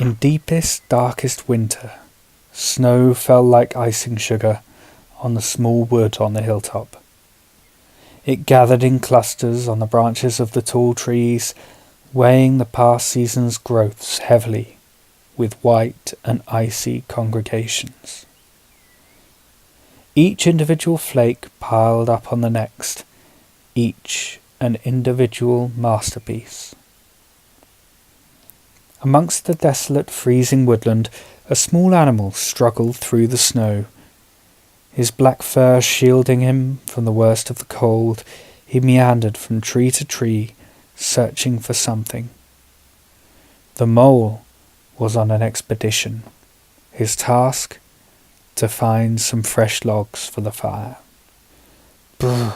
In deepest, darkest winter, snow fell like icing sugar on the small wood on the hilltop. It gathered in clusters on the branches of the tall trees, weighing the past season's growths heavily with white and icy congregations. Each individual flake piled up on the next, each an individual masterpiece. Amongst the desolate, freezing woodland, a small animal struggled through the snow. His black fur shielding him from the worst of the cold, he meandered from tree to tree, searching for something. The mole was on an expedition. His task, to find some fresh logs for the fire. Brr,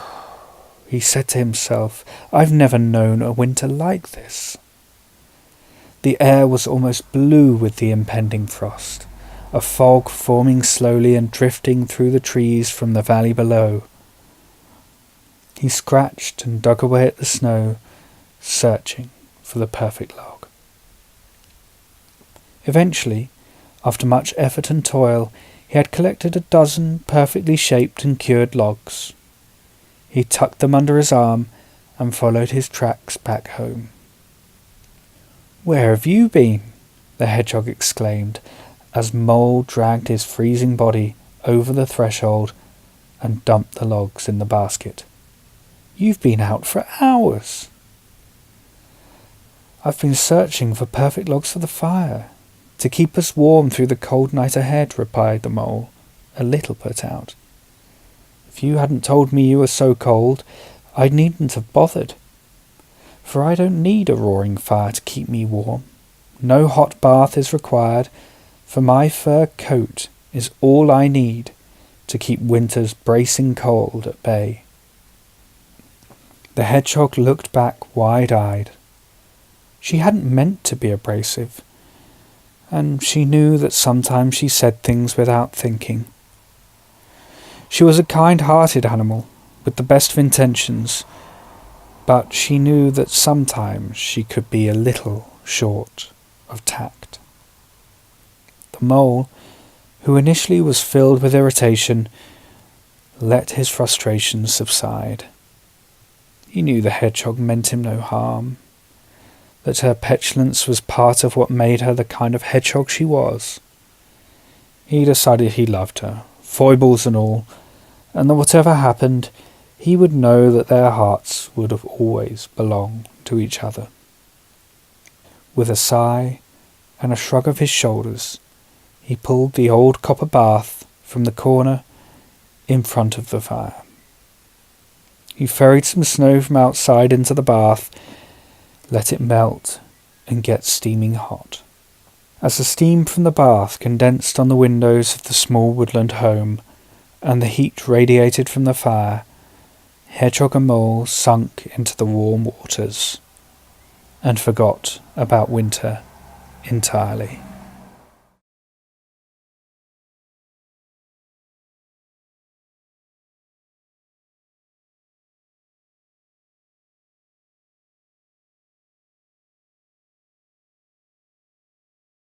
he said to himself, I've never known a winter like this. The air was almost blue with the impending frost, a fog forming slowly and drifting through the trees from the valley below. He scratched and dug away at the snow, searching for the perfect log. Eventually, after much effort and toil, he had collected a dozen perfectly shaped and cured logs. He tucked them under his arm and followed his tracks back home. "Where have you been?" the hedgehog exclaimed, as Mole dragged his freezing body over the threshold and dumped the logs in the basket. "You've been out for hours." "I've been searching for perfect logs for the fire, to keep us warm through the cold night ahead," replied the Mole, a little put out. "If you hadn't told me you were so cold, I needn't have bothered. For I don't need a roaring fire to keep me warm. No hot bath is required, for my fur coat is all I need to keep winter's bracing cold at bay." The hedgehog looked back wide-eyed. She hadn't meant to be abrasive, and she knew that sometimes she said things without thinking. She was a kind-hearted animal, with the best of intentions, but she knew that sometimes she could be a little short of tact. The Mole, who initially was filled with irritation, let his frustration subside. He knew the hedgehog meant him no harm, that her petulance was part of what made her the kind of hedgehog she was. He decided he loved her, foibles and all, and that whatever happened, he would know that their hearts would have always belonged to each other. With a sigh and a shrug of his shoulders, he pulled the old copper bath from the corner in front of the fire. He ferried some snow from outside into the bath, let it melt and get steaming hot. As the steam from the bath condensed on the windows of the small woodland home, and the heat radiated from the fire, Hedgehog and Mole sunk into the warm waters and forgot about winter entirely.